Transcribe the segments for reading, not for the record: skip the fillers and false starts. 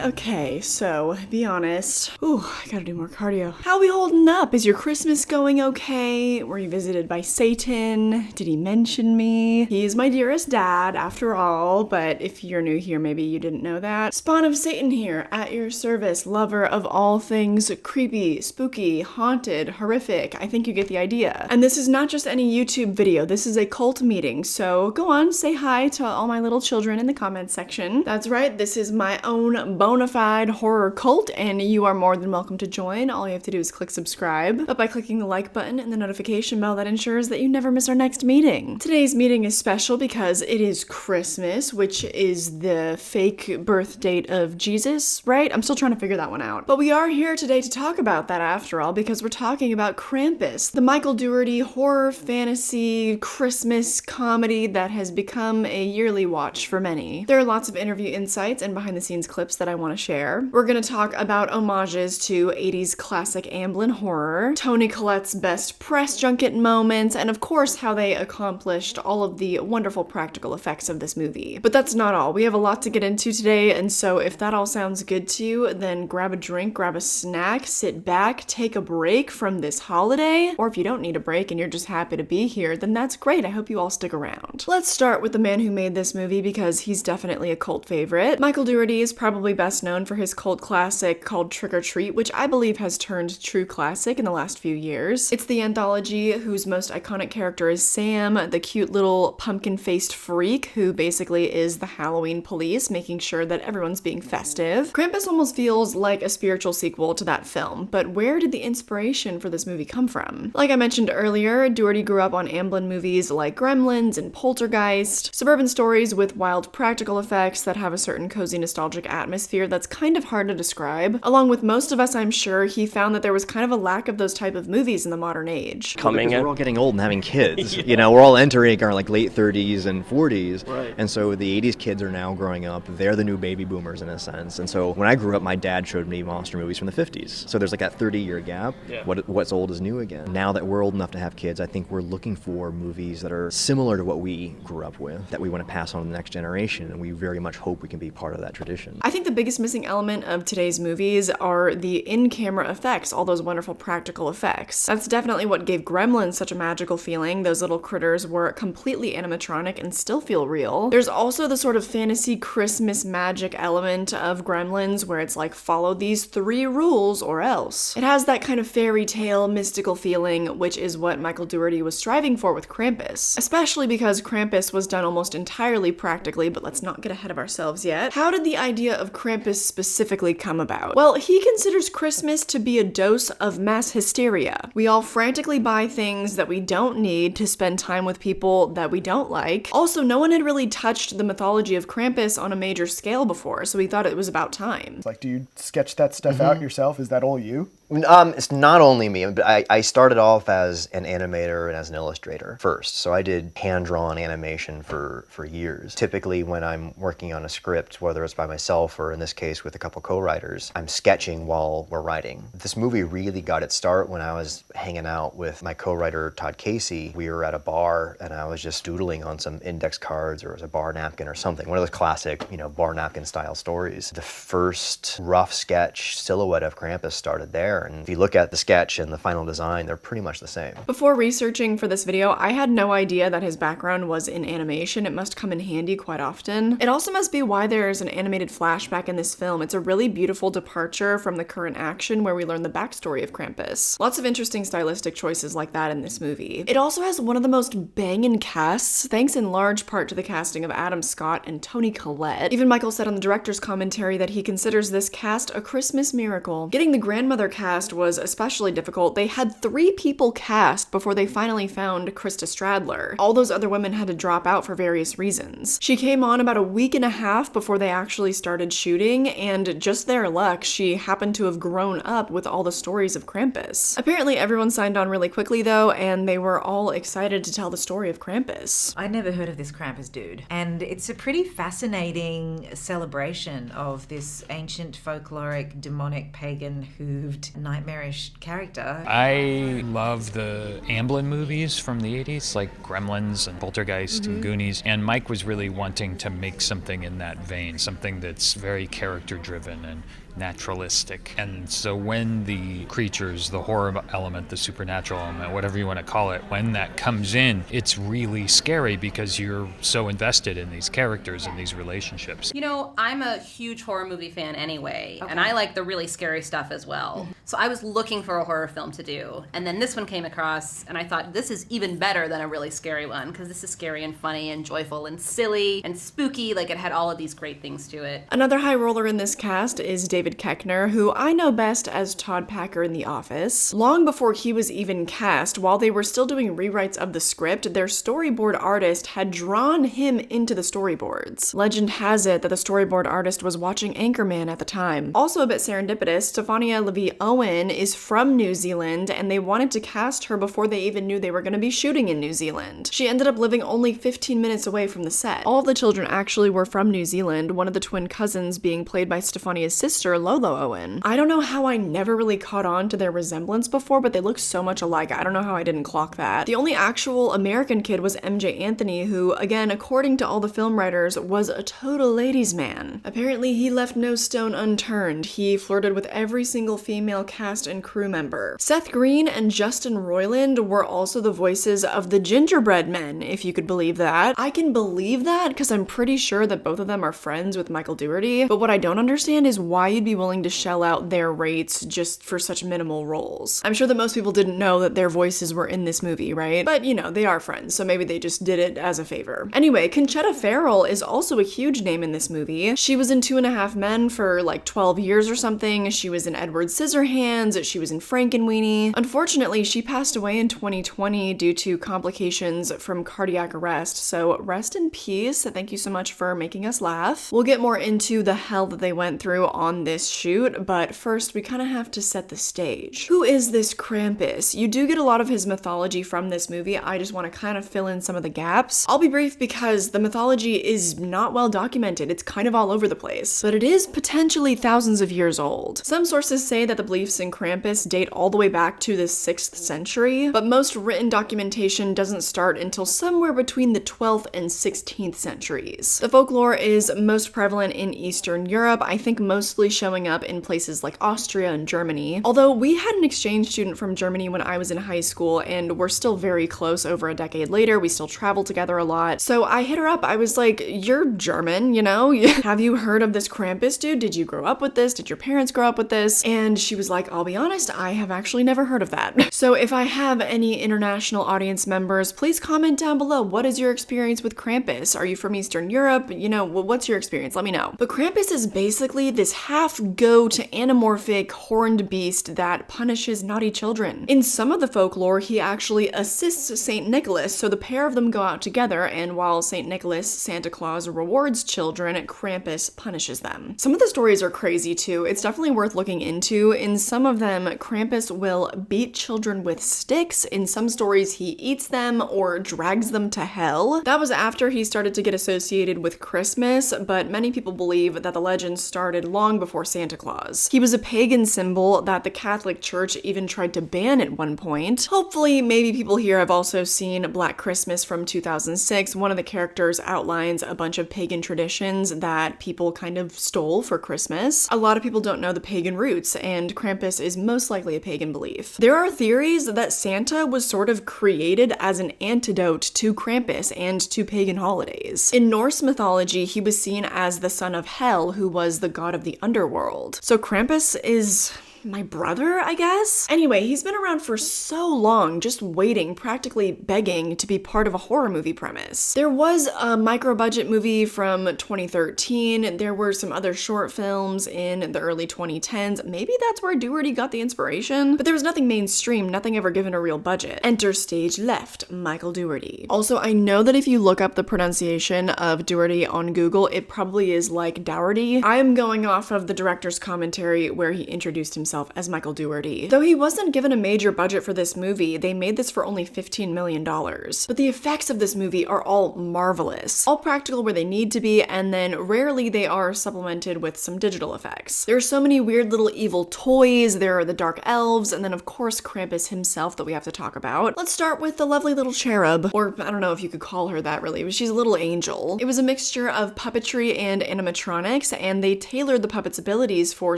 Okay, so be honest. Ooh, I gotta do more cardio. How we holding up? Is your Christmas going okay? Were you visited by Satan? Did he mention me? He is my dearest dad, after all, but if you're new here, maybe you didn't know that. Spawn of Satan here, at your service, lover of all things creepy, spooky, haunted, horrific. I think you get the idea. And this is not just any YouTube video, this is a cult meeting, so go on, say hi to all my little children in the comments section. That's right, this is my own bona fide horror cult, and you are more than welcome to join. All you have to do is click subscribe, but by clicking the like button and the notification bell, that ensures that you never miss our next meeting. Today's meeting is special because it is Christmas, which is the fake birth date of Jesus, right? I'm still trying to figure that one out. But we are here today to talk about that after all, because we're talking about Krampus, the Michael Dougherty horror fantasy Christmas comedy that has become a yearly watch for many. There are lots of interview insights and behind the scenes clips that I want to share. We're going to talk about homages to 80s classic Amblin horror, Toni Collette's best press junket moments, and of course how they accomplished all of the wonderful practical effects of this movie. But that's not all. We have a lot to get into today, and so if that all sounds good to you, then grab a drink, grab a snack, sit back, take a break from this holiday, or if you don't need a break and you're just happy to be here, then that's great. I hope you all stick around. Let's start with the man who made this movie because he's definitely a cult favorite. Michael Dougherty is probably best known for his cult classic called Trick or Treat, which I believe has turned true classic in the last few years. It's the anthology whose most iconic character is Sam, the cute little pumpkin-faced freak who basically is the Halloween police, making sure that everyone's being festive. Krampus almost feels like a spiritual sequel to that film, but where did the inspiration for this movie come from? Like I mentioned earlier, Dougherty grew up on Amblin movies like Gremlins and Poltergeist, suburban stories with wild practical effects that have a certain cozy nostalgic atmosphere that's kind of hard to describe. Along with most of us, I'm sure, he found that there was kind of a lack of those type of movies in the modern age. We're all getting old and having kids. Yeah. You know, we're all entering our late 30s and 40s. Right. And so the 80s kids are now growing up. They're the new baby boomers in a sense. And so when I grew up, my dad showed me monster movies from the 50s. So there's that 30-year gap. Yeah. What's old is new again. Now that we're old enough to have kids, I think we're looking for movies that are similar to what we grew up with, that we want to pass on to the next generation, and we very much hope we can be part of that tradition. I think the biggest missing element of today's movies are the in-camera effects, all those wonderful practical effects. That's definitely what gave Gremlins such a magical feeling. Those little critters were completely animatronic and still feel real. There's also the sort of fantasy Christmas magic element of Gremlins where it's like, follow these 3 rules or else. It has that kind of fairy tale mystical feeling, which is what Michael Dougherty was striving for with Krampus, especially because Krampus was done almost entirely practically, but let's not get ahead of ourselves yet. How did the idea of Krampus specifically come about? Well, he considers Christmas to be a dose of mass hysteria. We all frantically buy things that we don't need to spend time with people that we don't like. Also, no one had really touched the mythology of Krampus on a major scale before, so we thought it was about time. Do you sketch that stuff out yourself? Is that all you? It's not only me, but I started off as an animator and as an illustrator first. So I did hand-drawn animation for years. Typically when I'm working on a script, whether it's by myself or in this case with a couple co-writers, I'm sketching while we're writing. This movie really got its start when I was hanging out with my co-writer Todd Casey. We were at a bar and I was just doodling on some index cards, or it was a bar napkin or something. One of those classic, bar napkin style stories. The first rough sketch silhouette of Krampus started there. And if you look at the sketch and the final design, they're pretty much the same. Before researching for this video, I had no idea that his background was in animation. It must come in handy quite often. It also must be why there's an animated flashback in this film. It's a really beautiful departure from the current action where we learn the backstory of Krampus. Lots of interesting stylistic choices like that in this movie. It also has one of the most banging casts, thanks in large part to the casting of Adam Scott and Toni Collette. Even Michael said on the director's commentary that he considers this cast a Christmas miracle. Getting the grandmother cast was especially difficult. They had 3 people cast before they finally found Krista Stradler. All those other women had to drop out for various reasons. She came on about a week and a half before they actually started shooting, and just their luck, she happened to have grown up with all the stories of Krampus. Apparently everyone signed on really quickly though, and they were all excited to tell the story of Krampus. I never heard of this Krampus dude, and it's a pretty fascinating celebration of this ancient folkloric demonic pagan hooved nightmarish character. I love the Amblin movies from the 80s, like Gremlins and Poltergeist and Goonies, and Mike was really wanting to make something in that vein, something that's very character-driven and naturalistic. And so when the creatures, the horror element, the supernatural element, whatever you want to call it, when that comes in, it's really scary because you're so invested in these characters and these relationships. You know, I'm a huge horror movie fan anyway, and I like the really scary stuff as well. So I was looking for a horror film to do, and then this one came across, and I thought this is even better than a really scary one, because this is scary and funny and joyful and silly and spooky. Like, it had all of these great things to it. Another high roller in this cast is David Koechner, who I know best as Todd Packer in The Office. Long before he was even cast, while they were still doing rewrites of the script, their storyboard artist had drawn him into the storyboards. Legend has it that the storyboard artist was watching Anchorman at the time. Also a bit serendipitous, Stefania Levy Owen is from New Zealand, and they wanted to cast her before they even knew they were going to be shooting in New Zealand. She ended up living only 15 minutes away from the set. All of the children actually were from New Zealand, one of the twin cousins being played by Stefania's sister, Lolo Owen. I don't know how I never really caught on to their resemblance before, but they look so much alike. I don't know how I didn't clock that. The only actual American kid was MJ Anthony, who, again, according to all the film writers, was a total ladies' man. Apparently, he left no stone unturned. He flirted with every single female cast and crew member. Seth Green and Justin Roiland were also the voices of the Gingerbread Men, if you could believe that. I can believe that because I'm pretty sure that both of them are friends with Michael Dougherty, but what I don't understand is why you'd be willing to shell out their rates just for such minimal roles. I'm sure that most people didn't know that their voices were in this movie, right? But you know, they are friends, so maybe they just did it as a favor. Anyway, Conchetta Ferrell is also a huge name in this movie. She was in 2.5 Men for like 12 years or something. She was in Edward Scissorhands. She was in Frankenweenie. Unfortunately, she passed away in 2020 due to complications from cardiac arrest, so rest in peace. Thank you so much for making us laugh. We'll get more into the hell that they went through on this shoot, but first we kind of have to set the stage. Who is this Krampus? You do get a lot of his mythology from this movie. I just want to kind of fill in some of the gaps. I'll be brief because the mythology is not well documented. It's kind of all over the place, but it is potentially thousands of years old. Some sources say that the beliefs in Krampus date all the way back to the 6th century, but most written documentation doesn't start until somewhere between the 12th and 16th centuries. The folklore is most prevalent in Eastern Europe, I think mostly showing up in places like Austria and Germany. Although we had an exchange student from Germany when I was in high school, and we're still very close over a decade later. We still travel together a lot. So I hit her up. I was like, you're German, you know? Have you heard of this Krampus dude? Did you grow up with this? Did your parents grow up with this? And she was like, I'll be honest, I have actually never heard of that. So if I have any international audience members, please comment down below. What is your experience with Krampus? Are you from Eastern Europe? You know, what's your experience? Let me know. But Krampus is basically this half-goat anamorphic horned beast that punishes naughty children. In some of the folklore, he actually assists St. Nicholas, so the pair of them go out together, and while St. Nicholas, Santa Claus, rewards children, Krampus punishes them. Some of the stories are crazy too. It's definitely worth looking into. In some of them, Krampus will beat children with sticks. In some stories, he eats them or drags them to hell. That was after he started to get associated with Christmas, but many people believe that the legend started long before Santa Claus. He was a pagan symbol that the Catholic Church even tried to ban at one point. Hopefully, maybe people here have also seen Black Christmas from 2006. One of the characters outlines a bunch of pagan traditions that people kind of stole for Christmas. A lot of people don't know the pagan roots, and Krampus is most likely a pagan belief. There are theories that Santa was sort of created as an antidote to Krampus and to pagan holidays. In Norse mythology, he was seen as the son of Hel, who was the god of the underworld. So Krampus is my brother, I guess? Anyway, he's been around for so long, just waiting, practically begging to be part of a horror movie premise. There was a micro-budget movie from 2013. There were some other short films in the early 2010s. Maybe that's where Dougherty got the inspiration, but there was nothing mainstream, nothing ever given a real budget. Enter stage left, Michael Dougherty. Also, I know that if you look up the pronunciation of Dougherty on Google, it probably is like Dougherty. I'm going off of the director's commentary where he introduced himself himself as Michael Dougherty. Though he wasn't given a major budget for this movie, they made this for only $15 million. But the effects of this movie are all marvelous. All practical where they need to be, and then rarely they are supplemented with some digital effects. There are so many weird little evil toys, there are the dark elves, and then of course Krampus himself that we have to talk about. Let's start with the lovely little cherub, or I don't know if you could call her that really, but she's a little angel. It was a mixture of puppetry and animatronics, and they tailored the puppet's abilities for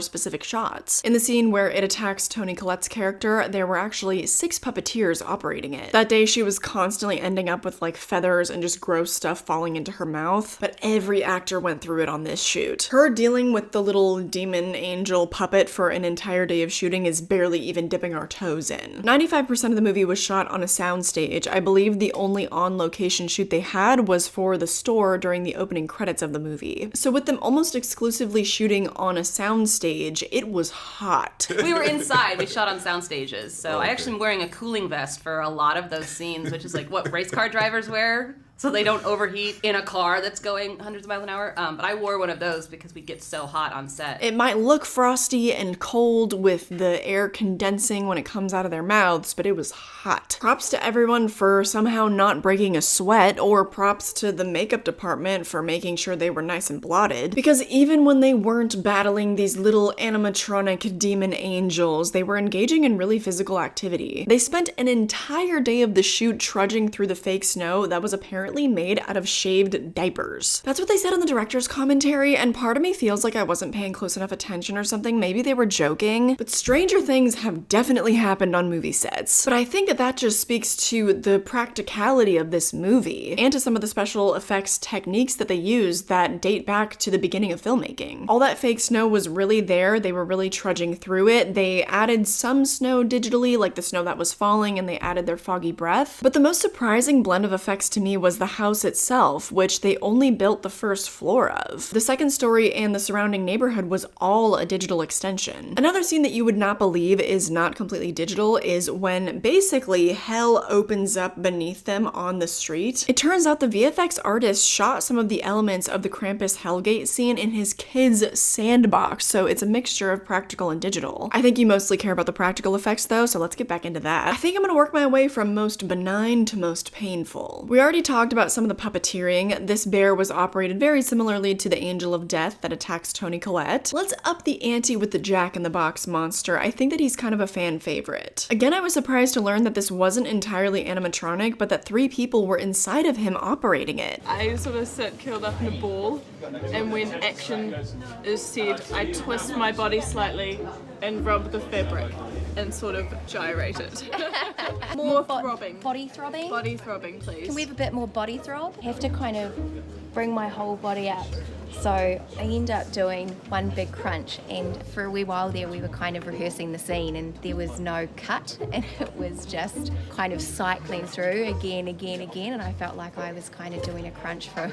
specific shots. In the scene where it attacks Toni Collette's character, there were actually 6 puppeteers operating it. That day she was constantly ending up with like feathers and just gross stuff falling into her mouth, but every actor went through it on this shoot. Her dealing with the little demon angel puppet for an entire day of shooting is barely even dipping our toes in. 95% of the movie was shot on a soundstage. I believe the only on-location shoot they had was for the store during the opening credits of the movie. So with them almost exclusively shooting on a soundstage, it was hot. We were inside. We shot on sound stages. So I actually am wearing a cooling vest for a lot of those scenes, which is like what race car drivers wear, so they don't overheat in a car that's going hundreds of miles an hour. But I wore one of those because we get so hot on set. It might look frosty and cold with the air condensing when it comes out of their mouths, but it was hot. Props to everyone for somehow not breaking a sweat, or props to the makeup department for making sure they were nice and blotted. Because even when they weren't battling these little animatronic demon angels, they were engaging in really physical activity. They spent an entire day of the shoot trudging through the fake snow that was apparently made out of shaved diapers. That's what they said in the director's commentary, and part of me feels like I wasn't paying close enough attention or something. Maybe they were joking, but stranger things have definitely happened on movie sets. But I think that just speaks to the practicality of this movie, and to some of the special effects techniques that they used that date back to the beginning of filmmaking. All that fake snow was really there. They were really trudging through it. They added some snow digitally, like the snow that was falling, and they added their foggy breath. But the most surprising blend of effects to me was the house itself, which they only built the first floor of. The second story and the surrounding neighborhood was all a digital extension. Another scene that you would not believe is not completely digital is when basically hell opens up beneath them on the street. It turns out the VFX artist shot some of the elements of the Krampus Hellgate scene in his kid's sandbox, so it's a mixture of practical and digital. I think you mostly care about the practical effects though, so let's get back into that. I think I'm gonna work my way from most benign to most painful. We already talked about some of the puppeteering. This bear was operated very similarly to the Angel of Death that attacks Toni Collette. Let's up the ante with the Jack-in-the-Box monster. I think that he's kind of a fan favorite. Again, I was surprised to learn that this wasn't entirely animatronic, but that 3 people were inside of him operating it. I sort of sit curled up in a ball, and when action is said, I twist my body slightly and rub the fabric and sort of gyrate it. More throbbing. Body throbbing? Body throbbing, please. Can we have a bit more body throb? I have to kind of bring my whole body up. So I end up doing one big crunch, and for a wee while there we were kind of rehearsing the scene and there was no cut, and it was just kind of cycling through again, and I felt like I was kind of doing a crunch for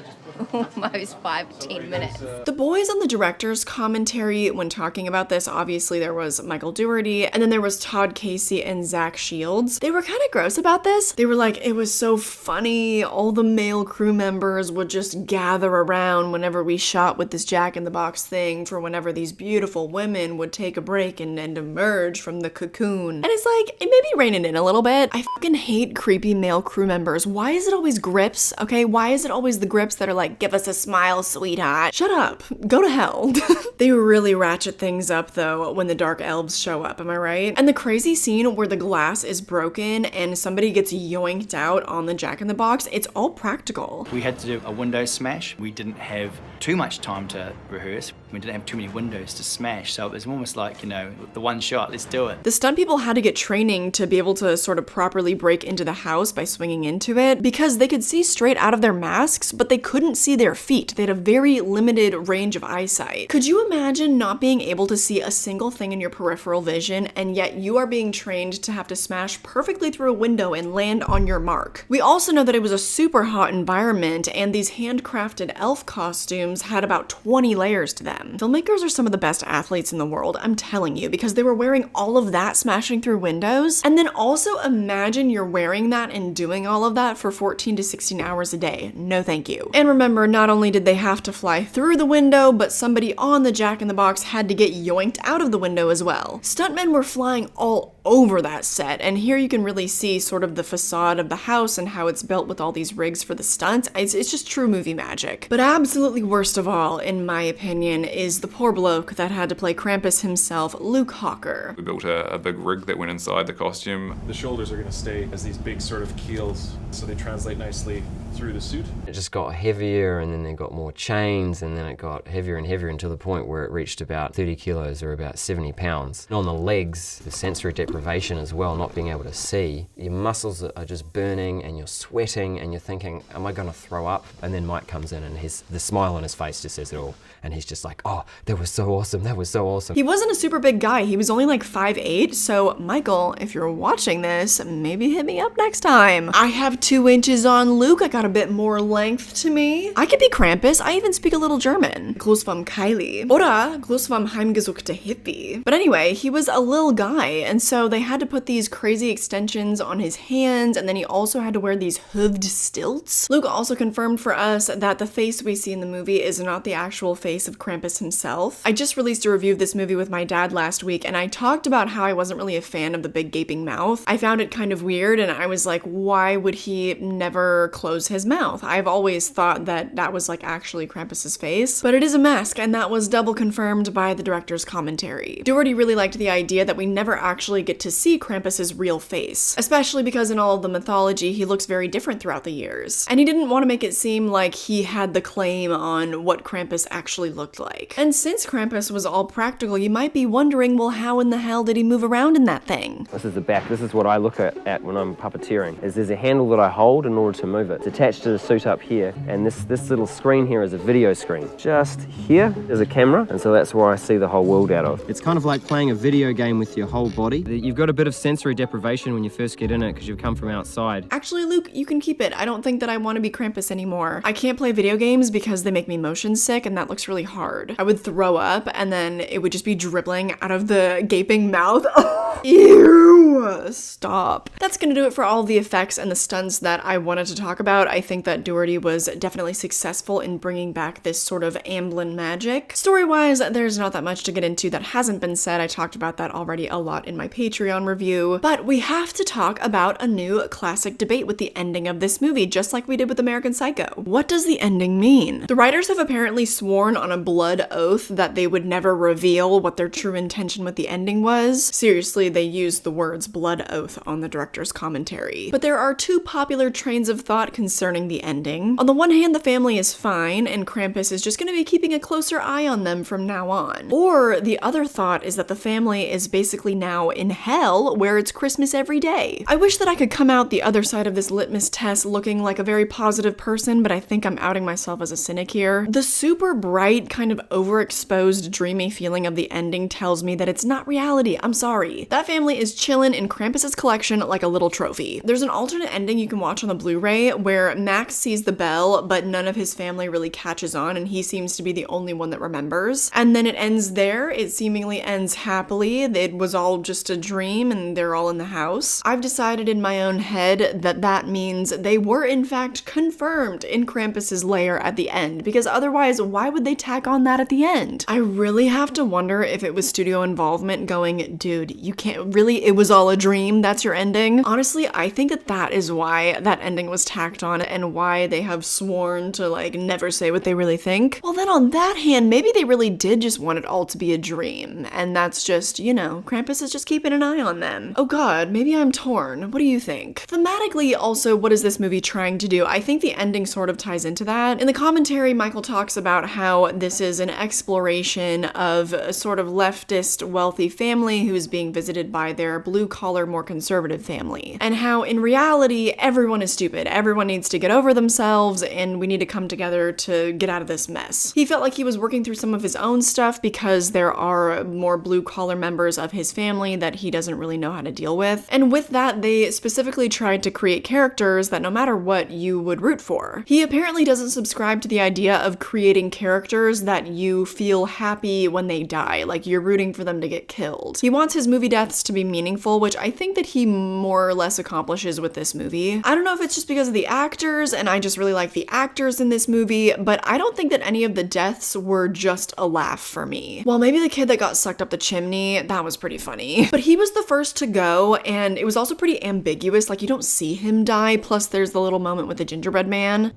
almost 5 to 10 minutes. The boys on the director's commentary when talking about this, obviously there was Michael Dougherty, and then there was Todd Casey and Zach Shields. They were kind of gross about this. They were like, it was so funny, all the male crew members would just gather around whenever we shot with this Jack-in-the-Box thing for whenever these beautiful women would take a break and emerge from the cocoon. And it's like, it may be reining in a little bit. I fucking hate creepy male crew members. Why is it always grips, okay? Why is it always the grips that are like, give us a smile, sweetheart? Shut up. Go to hell. They really ratchet things up though when the dark elves show up, am I right? And the crazy scene where the glass is broken and somebody gets yoinked out on the Jack-in-the-Box, it's all practical. We had to do a window smash. We didn't have too much time to rehearse. We didn't have too many windows to smash, so it was almost like, the one shot, let's do it. The stunt people had to get training to be able to sort of properly break into the house by swinging into it, because they could see straight out of their masks, but they couldn't see their feet. They had a very limited range of eyesight. Could you imagine not being able to see a single thing in your peripheral vision, and yet you are being trained to have to smash perfectly through a window and land on your mark? We also know that it was a super hot environment, and these hand handcrafted elf costumes had about 20 layers to them. Filmmakers are some of the best athletes in the world, I'm telling you, because they were wearing all of that smashing through windows. And then also imagine you're wearing that and doing all of that for 14 to 16 hours a day. No thank you. And remember, not only did they have to fly through the window, but somebody on the Jack-in-the-Box had to get yoinked out of the window as well. Stuntmen were flying all over that set, and here you can really see sort of the facade of the house and how it's built with all these rigs for the stunts. It's just true movie magic. But absolutely worst of all, in my opinion, is the poor bloke that had to play Krampus himself, Luke Hawker. We built a big rig that went inside the costume. The shoulders are going to stay as these big sort of keels, so they translate nicely through the suit. It just got heavier, and then they got more chains, and then it got heavier and heavier until the point where it reached about 30 kilos or about 70 pounds. And on the legs, the sensory deprivation as well, not being able to see, your muscles are just burning and you're sweating and you're thinking, am I going to throw up? And then Mike comes in and the smile on his face just says it all. And he's just like, oh, that was so awesome, that was so awesome. He wasn't a super big guy, he was only like 5'8", so Michael, if you're watching this, maybe hit me up next time. I have 2 inches on Luke, I got a bit more length to me. I could be Krampus, I even speak a little German. Gruß vom Kylie. Oder Gruß vom heimgesuchte Hippie. But anyway, he was a little guy, and so they had to put these crazy extensions on his hands, and then he also had to wear these hooved stilts. Luke also confirmed for us that the face we see in the movie is not the actual face of Krampus himself. I just released a review of this movie with my dad last week, and I talked about how I wasn't really a fan of the big gaping mouth. I found it kind of weird, and I was like, why would he never close his mouth? I've always thought that that was like actually Krampus's face, but it is a mask, and that was double confirmed by the director's commentary. Dougherty really liked the idea that we never actually get to see Krampus's real face, especially because in all of the mythology, he looks very different throughout the years. And he didn't want to make it seem like he had the claim on what Krampus actually looked like. And since Krampus was all practical, you might be wondering, well, how in the hell did he move around in that thing? This is the back. This is what I look at when I'm puppeteering. There's a handle that I hold in order to move it. It's attached to the suit up here, and this little screen here is a video screen. Just here is a camera, and so that's where I see the whole world out of. It's kind of like playing a video game with your whole body. You've got a bit of sensory deprivation when you first get in it because you've come from outside. Actually, Luke, you can keep it. I don't think that I want to be Krampus anymore. I can't play video games because they make me motion sick, and that looks really hard. I would throw up, and then it would just be dribbling out of the gaping mouth. Ew! Stop. That's gonna do it for all of the effects and the stunts that I wanted to talk about. I think that Dougherty was definitely successful in bringing back this sort of Amblin magic. Story-wise, there's not that much to get into that hasn't been said. I talked about that already a lot in my Patreon review. But we have to talk about a new classic debate with the ending of this movie, just like we did with American Psycho. What does the ending mean? The writers have apparently sworn on a blood oath that they would never reveal what their true intention with the ending was. Seriously, they used the words blood oath on the director's commentary. But there are 2 popular trains of thought concerning the ending. On the one hand, the family is fine, and Krampus is just going to be keeping a closer eye on them from now on. Or the other thought is that the family is basically now in hell, where it's Christmas every day. I wish that I could come out the other side of this litmus test looking like a very positive person, but I think I'm outing myself as a cynic here. The super bright, kind of overexposed, dreamy feeling of the ending tells me that it's not reality. I'm sorry. That family is chillin' in Krampus's collection like a little trophy. There's an alternate ending you can watch on the Blu-ray where Max sees the bell, but none of his family really catches on, and he seems to be the only one that remembers. And then it ends there. It seemingly ends happily. It was all just a dream, and they're all in the house. I've decided in my own head that that means they were in fact confirmed in Krampus's lair at the end, because otherwise, why would they tack on that at the end? I really have to wonder if it was studio involvement going, dude, you can't really, it was all a dream, that's your ending. Honestly, I think that that is why that ending was tacked on and why they have sworn to like never say what they really think. Well, then on that hand, maybe they really did just want it all to be a dream, and that's just, you know, Krampus is just keeping an eye on them. Oh god, maybe I'm torn. What do you think? Thematically, also, what is this movie trying to do? I think the ending sort of ties into that. In the commentary, Michael talks about how this is an exploration of a sort of leftist, wealthy family who is being visited by their blue-collar, more conservative family, and how in reality, everyone is stupid. Everyone needs to get over themselves, and we need to come together to get out of this mess. He felt like he was working through some of his own stuff because there are more blue-collar members of his family that he doesn't really know how to deal with. And with that, they specifically tried to create characters that no matter what, you would root for. He apparently doesn't subscribe to the idea of creating characters that you feel happy when they die, like you're rooting for them to get killed. He wants his movie deaths to be meaningful, which I think that he more or less accomplishes with this movie. I don't know if it's just because of the actors, and I just really like the actors in this movie, but I don't think that any of the deaths were just a laugh for me. Well, maybe the kid that got sucked up the chimney, that was pretty funny. But he was the first to go, and it was also pretty ambiguous, like you don't see him die, plus there's the little moment with the gingerbread man.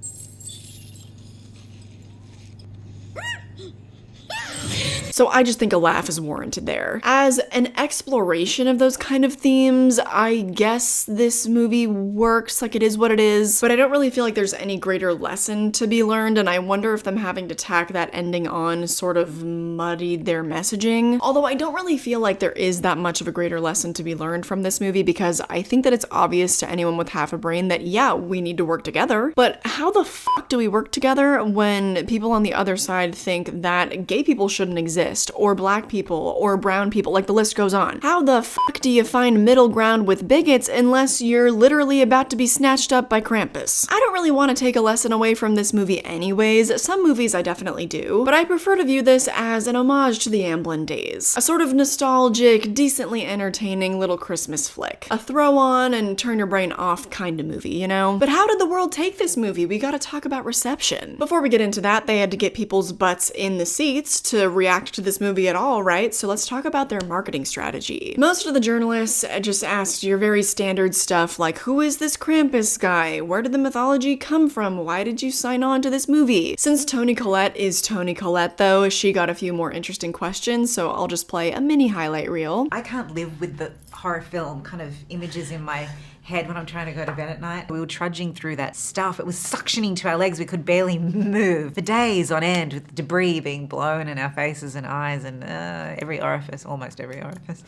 So I just think a laugh is warranted there. As an exploration of those kind of themes, I guess this movie works, like it is what it is, but I don't really feel like there's any greater lesson to be learned, and I wonder if them having to tack that ending on sort of muddied their messaging. Although I don't really feel like there is that much of a greater lesson to be learned from this movie, because I think that it's obvious to anyone with half a brain that, yeah, we need to work together, but how the fuck do we work together when people on the other side think that gay people shouldn't exist, or black people, or brown people, like the list goes on? How the fuck do you find middle ground with bigots unless you're literally about to be snatched up by Krampus? I don't really want to take a lesson away from this movie anyways. Some movies I definitely do, but I prefer to view this as an homage to the Amblin days. A sort of nostalgic, decently entertaining little Christmas flick. A throw on and turn your brain off kind of movie, you know? But how did the world take this movie? We gotta talk about reception. Before we get into that, they had to get people's butts in the seats to react to this movie at all, right? So let's talk about their marketing strategy. Most of the journalists just asked your very standard stuff like, who is this Krampus guy? Where did the mythology come from? Why did you sign on to this movie? Since Toni Collette is Toni Collette though, she got a few more interesting questions, so I'll just play a mini highlight reel. I can't live with the horror film kind of images in my head when I'm trying to go to bed at night. We were trudging through that stuff. It was suctioning to our legs. We could barely move for days on end, with debris being blown in our faces and eyes and every orifice, almost every orifice.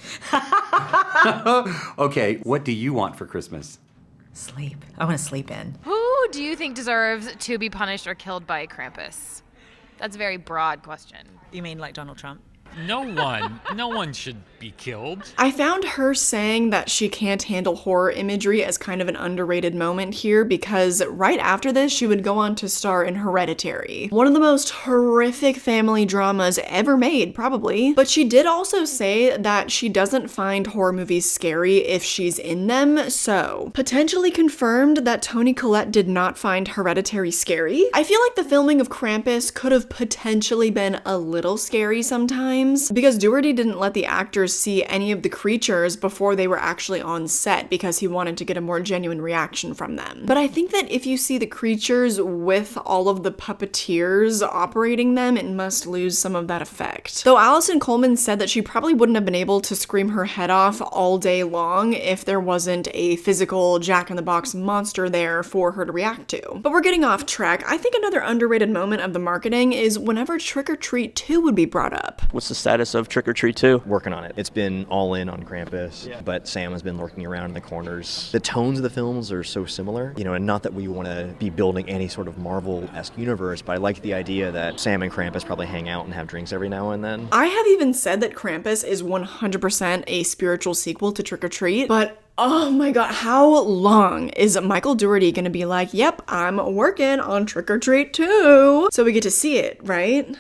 Okay, what do you want for Christmas? Sleep. I want to sleep in. Who do you think deserves to be punished or killed by Krampus? That's a very broad question. You mean like Donald Trump? No one should be killed. I found her saying that she can't handle horror imagery as kind of an underrated moment here, because right after this, she would go on to star in Hereditary, one of the most horrific family dramas ever made, probably. But she did also say that she doesn't find horror movies scary if she's in them, so potentially confirmed that Toni Collette did not find Hereditary scary. I feel like the filming of Krampus could have potentially been a little scary sometimes, because Dougherty didn't let the actors see any of the creatures before they were actually on set, because he wanted to get a more genuine reaction from them. But I think that if you see the creatures with all of the puppeteers operating them, it must lose some of that effect. Though Alison Coleman said that she probably wouldn't have been able to scream her head off all day long if there wasn't a physical Jack-in-the-Box monster there for her to react to. But we're getting off track. I think another underrated moment of the marketing is whenever Trick or Treat 2 would be brought up. What's the status of Trick or Treat 2? Working on it. It's been all in on Krampus, but Sam has been lurking around in the corners. The tones of the films are so similar, you know, and not that we want to be building any sort of Marvel-esque universe, but I like the idea that Sam and Krampus probably hang out and have drinks every now and then. I have even said that Krampus is 100% a spiritual sequel to Trick or Treat, but oh my god, how long is Michael Dougherty gonna be like, yep, I'm working on Trick or Treat 2? So we get to see it, right?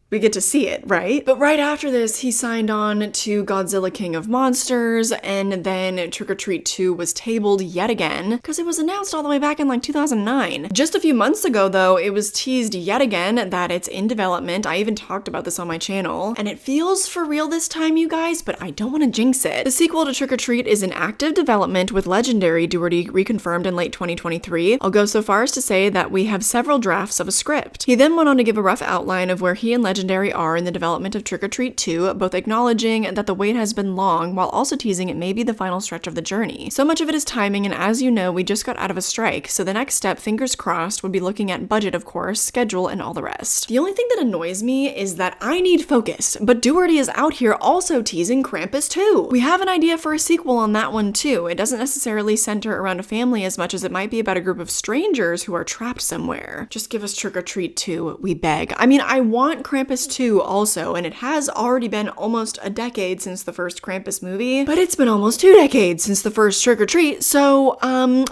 We get to see it, right? But right after this, he signed on to Godzilla King of Monsters, and then Trick or Treat 2 was tabled yet again, because it was announced all the way back in like 2009. Just a few months ago, though, it was teased yet again that it's in development. I even talked about this on my channel, and it feels for real this time, you guys, but I don't want to jinx it. The sequel to Trick or Treat is in active development with Legendary, Dougherty reconfirmed in late 2023. I'll go so far as to say that we have several drafts of a script. He then went on to give a rough outline of where he and Legendary are in the development of Trick or Treat 2, both acknowledging that the wait has been long while also teasing it may be the final stretch of the journey. So much of it is timing, and as you know, we just got out of a strike, so the next step, fingers crossed, would be looking at budget, of course, schedule, and all the rest. The only thing that annoys me is that I need focus, but Dougherty is out here also teasing Krampus 2. We have an idea for a sequel on that one too. It doesn't necessarily center around a family as much as it might be about a group of strangers who are trapped somewhere. Just give us Trick or Treat 2, we beg. I mean, I want Krampus Krampus 2 also, and it has already been almost a decade since the first Krampus movie, but it's been almost 2 decades since the first Trick or Treat, so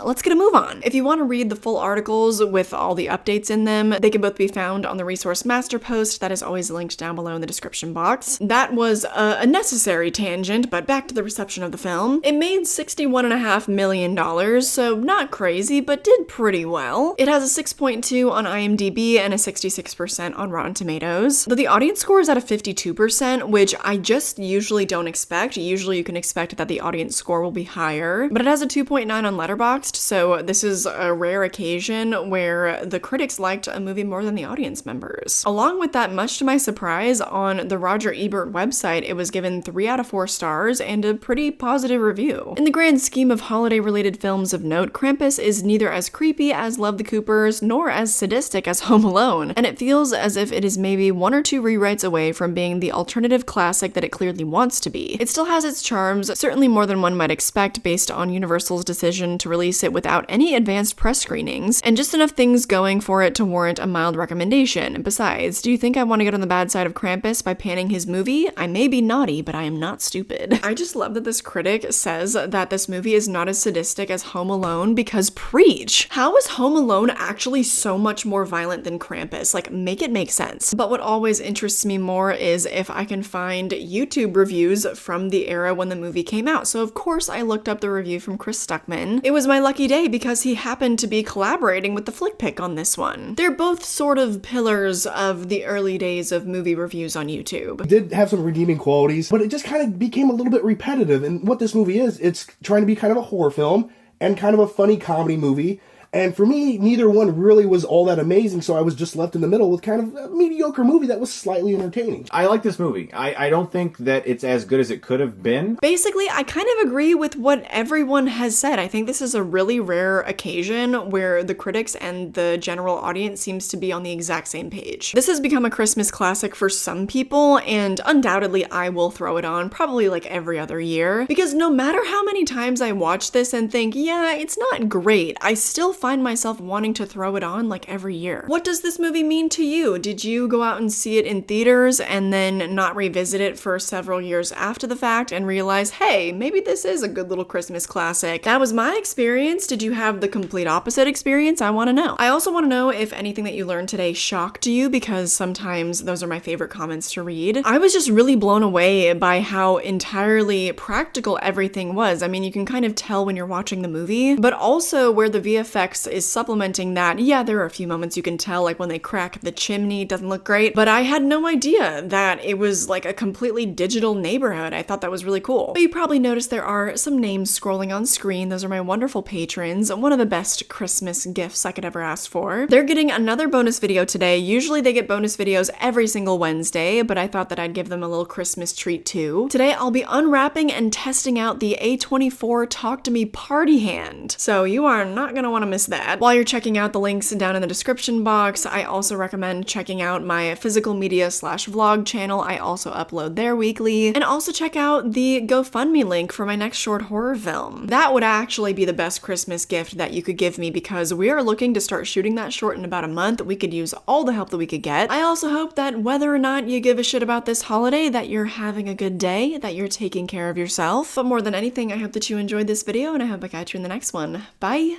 let's get a move on. If you want to read the full articles with all the updates in them, they can both be found on the Resource Master post that is always linked down below in the description box. That was a necessary tangent, but back to the reception of the film. It made $61.5 million, so not crazy, but did pretty well. It has a 6.2 on IMDb and a 66% on Rotten Tomatoes. Though the audience score is at a 52%, which I just usually don't expect. Usually you can expect that the audience score will be higher, but it has a 2.9 on Letterboxd, so this is a rare occasion where the critics liked a movie more than the audience members. Along with that, much to my surprise, on the Roger Ebert website, it was given 3 out of 4 stars and a pretty positive review. In the grand scheme of holiday-related films of note, Krampus is neither as creepy as Love the Coopers nor as sadistic as Home Alone, and it feels as if it is maybe 1 or 2 rewrites away from being the alternative classic that it clearly wants to be. It still has its charms, certainly more than one might expect based on Universal's decision to release it without any advanced press screenings, and just enough things going for it to warrant a mild recommendation. Besides, do you think I want to get on the bad side of Krampus by panning his movie? I may be naughty, but I am not stupid. I just love that this critic says that this movie is not as sadistic as Home Alone, because preach! How is Home Alone actually so much more violent than Krampus? Like, make it make sense. But what always interests me more is if I can find YouTube reviews from the era when the movie came out. So of course I looked up the review from Chris Stuckman. It was my lucky day because he happened to be collaborating with the Flick Pick on this one. They're both sort of pillars of the early days of movie reviews on YouTube. It did have some redeeming qualities, but it just kind of became a little bit repetitive. And what this movie is, it's trying to be kind of a horror film and kind of a funny comedy movie. And for me, neither one really was all that amazing, so I was just left in the middle with kind of a mediocre movie that was slightly entertaining. I like this movie. I don't think that it's as good as it could have been. Basically, I kind of agree with what everyone has said. I think this is a really rare occasion where the critics and the general audience seems to be on the exact same page. This has become a Christmas classic for some people, and undoubtedly I will throw it on probably like every other year, because no matter how many times I watch this and think, yeah, it's not great, I still find myself wanting to throw it on like every year. What does this movie mean to you? Did you go out and see it in theaters and then not revisit it for several years after the fact and realize, hey, maybe this is a good little Christmas classic? That was my experience. Did you have the complete opposite experience? I want to know. I also want to know if anything that you learned today shocked you, because sometimes those are my favorite comments to read. I was just really blown away by how entirely practical everything was. I mean, you can kind of tell when you're watching the movie, but also where the VFX is supplementing that. Yeah, there are a few moments you can tell, like when they crack the chimney, it doesn't look great, but I had no idea that it was like a completely digital neighborhood. I thought that was really cool. But you probably noticed there are some names scrolling on screen. Those are my wonderful patrons. One of the best Christmas gifts I could ever ask for. They're getting another bonus video today. Usually they get bonus videos every single Wednesday, but I thought that I'd give them a little Christmas treat too. Today I'll be unwrapping and testing out the A24 Talk to Me Party Hand. So you are not gonna want to miss that. While you're checking out the links down in the description box, I also recommend checking out my physical media / vlog channel. I also upload there weekly. And also check out the GoFundMe link for my next short horror film. That would actually be the best Christmas gift that you could give me, because we are looking to start shooting that short in about a month. We could use all the help that we could get. I also hope that whether or not you give a shit about this holiday, that you're having a good day, that you're taking care of yourself. But more than anything, I hope that you enjoyed this video, and I hope I catch you in the next one. Bye!